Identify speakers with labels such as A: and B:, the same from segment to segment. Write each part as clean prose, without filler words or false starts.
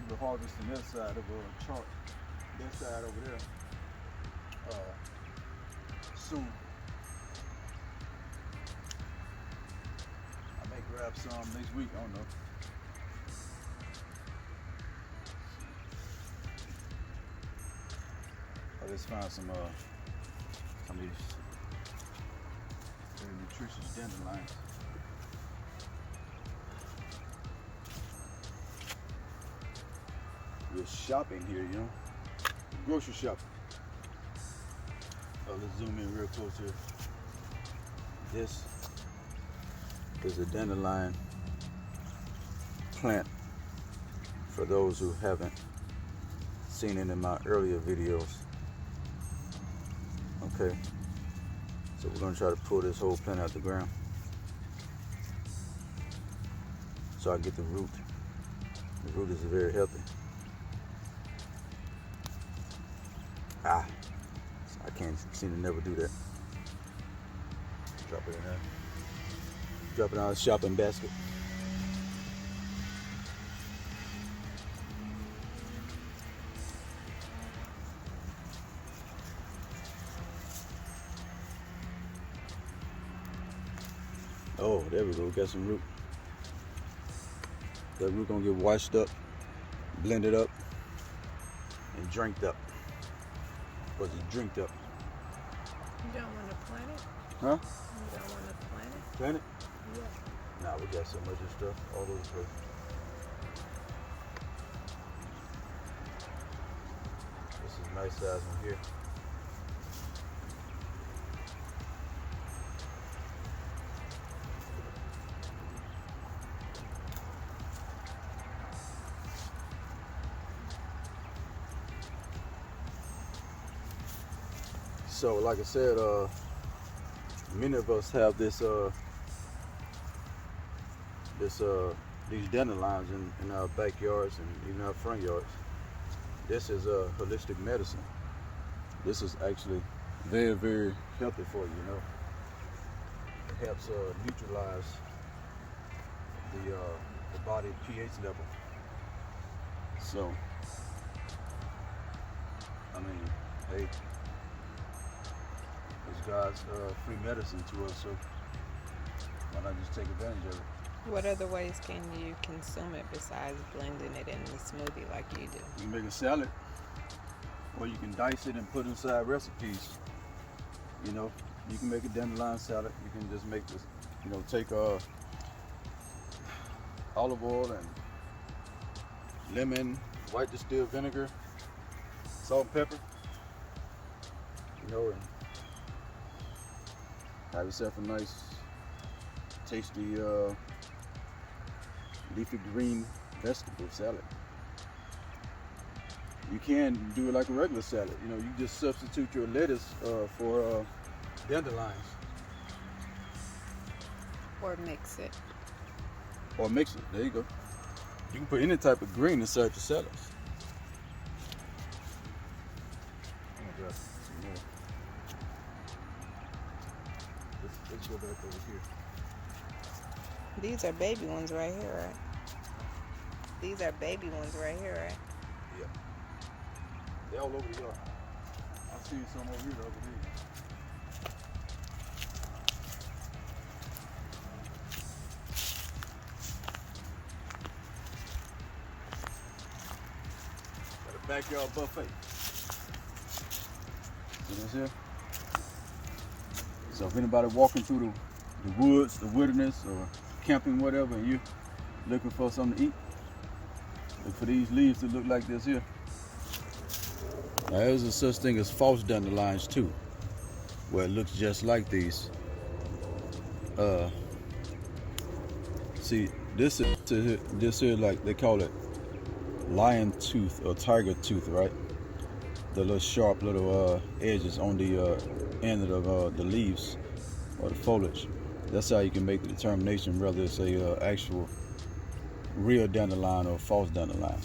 A: be harvesting that side of a chart, that side over there, soon. I may grab some next week, I don't know. Let's find some of these very nutritious dandelions. We're shopping here, you know, grocery shopping. Oh, let's zoom in real close here. This is a dandelion plant. For those who haven't seen it in my earlier videos. Okay, so we're gonna try to pull this whole plant out the ground so I get the root. The root is very healthy. I can't seem to never do that. Drop it in there. Drop it in our shopping basket. Oh, there we go. Got some root. That root gonna get washed up, blended up, and drinked up. Was it drinked up?
B: You don't want to plant it?
A: Huh?
B: You don't want to plant it?
A: Plant it?
B: Yeah.
A: Nah, we got so much of stuff all over the place. This is a nice size one here. So, like I said, many of us have these dandelions in our backyards and even our front yards. This is holistic medicine. This is actually very, very healthy for you. You know, it helps neutralize the body pH level. So, I mean, hey. It's God's free medicine to us, so why not just take advantage of it?
B: What other ways can you consume it besides blending it in the smoothie like you do?
A: You can make a salad, or you can dice it and put inside recipes. You know, you can make a dandelion salad. You can just make this, you know, take olive oil and lemon, white distilled vinegar, salt and pepper, you know, and have yourself a nice, tasty, leafy green vegetable salad. You can do it like a regular salad. You know, you just substitute your lettuce for dandelions.
B: Or mix it.
A: Or mix it. There you go. You can put any type of green inside your salads. Oh, God. Some more. Let's go back over here.
B: These are baby ones right here, right? These are baby ones right here, right?
A: Yeah. They're all over the yard. I see some over here the other day. Got a backyard buffet. See this here? So if anybody walking through the woods, the wilderness, or camping, whatever, and you looking for something to eat, look for these leaves that look like this here. Now there's a such thing as false dandelions too, where it looks just like these. See, this here, like they call it lion tooth or tiger tooth, right? The little sharp little edges on the end of the leaves or the foliage. That's how you can make the determination whether it's a actual real dandelion or false dandelion.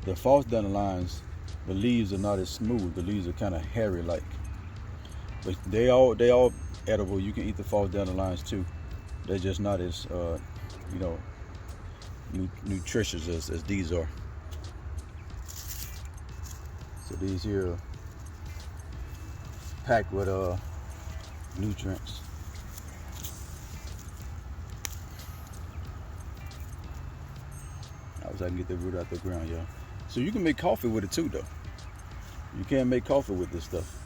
A: The false dandelions, the leaves are not as smooth. The leaves are kind of hairy like, but they all edible. You can eat the false dandelions too. They're just not as nutritious as these are. So these here are packed with nutrients. So I can get the root out the ground, y'all. So you can make coffee with it too, though. You can make coffee with this stuff.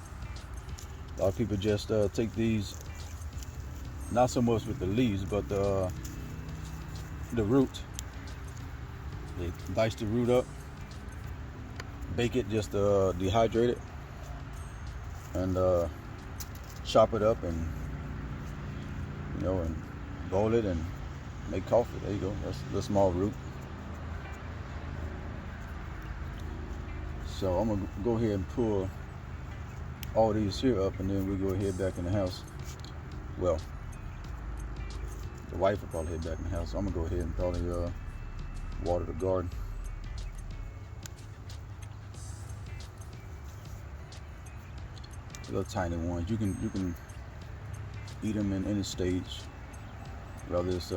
A: A lot of people just take these, not so much with the leaves, but the root. They dice the root up, bake it, just dehydrate it, and chop it up, and and boil it and make coffee. There you go. That's the small root. So I'm gonna go ahead and pull all these here up, and then we go ahead back in the house. Well, the wife will probably head back in the house. So I'm gonna go ahead and probably water the garden. Little tiny ones. You can eat them in any stage, whether it's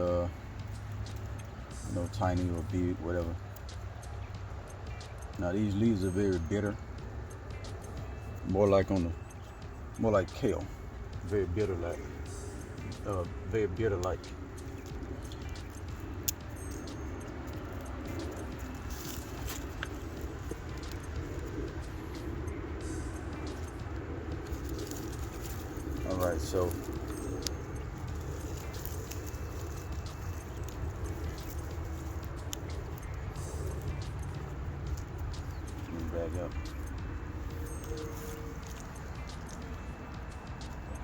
A: tiny or big, whatever. Now these leaves are very bitter, more like kale, very bitter like. All right, so bag up.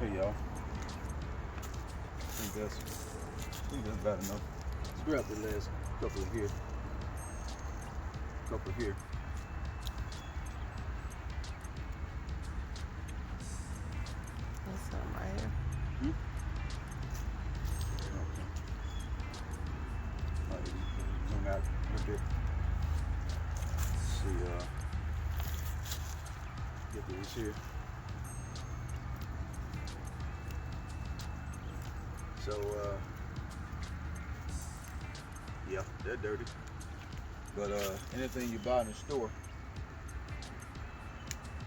A: Okay, y'all. I think that's about enough. Let's grab the last couple here.
B: There's some right here.
A: Okay. Zoom out a little bit. See, get these here. So, yeah, they're dirty. But anything you buy in the store,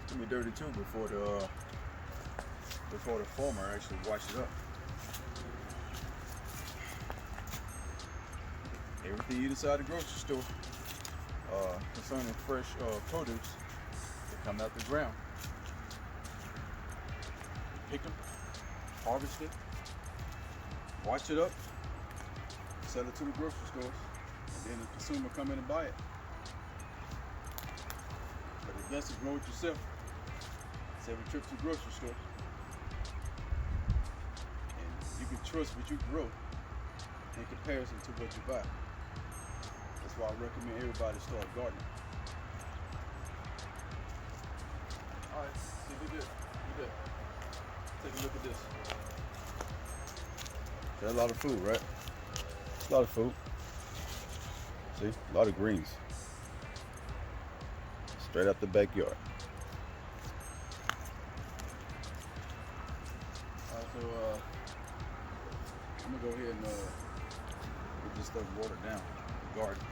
A: it's gonna be dirty too before the farmer actually washes it up. Everything you eat inside the grocery store, concerning fresh produce, they come out the ground. Pick them, harvest it, wash it up, sell it to the grocery stores, and then the consumer come in and buy it. But it's best to grow it yourself. Save a trip to the grocery store. And you can trust what you grow in comparison to what you buy. That's why I recommend everybody start gardening. Alright, see, look at this. Take a look at this. That's a lot of food, right? It's a lot of food. See, a lot of greens. Straight out the backyard. Alright, so I'm gonna go ahead and get this stuff watered down, the garden.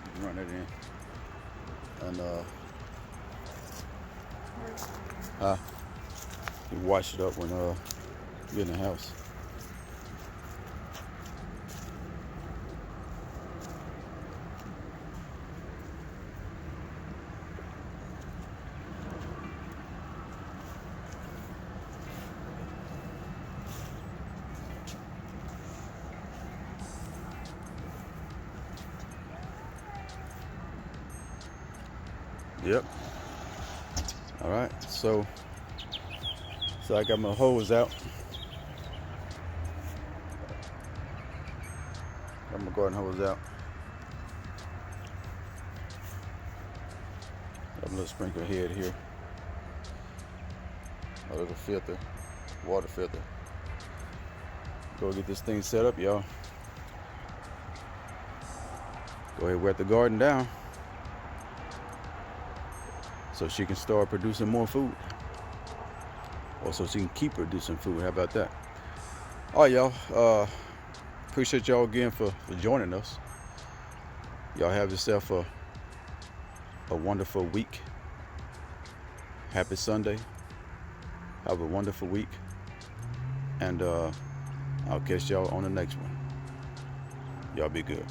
A: You can run that in. And you wash it up when you get in the house. Yep. All right. So I got my hose out. Got my garden hose out. Got a little sprinkler head here. A little filter, water filter. Go get this thing set up, y'all. Go ahead and wet the garden down so she can start producing more food. Or so she can keep producing food. How about that? All right, y'all. Appreciate y'all again for joining us. Y'all have yourself a a wonderful week. Happy Sunday. Have a wonderful week. And I'll catch y'all on the next one. Y'all be good.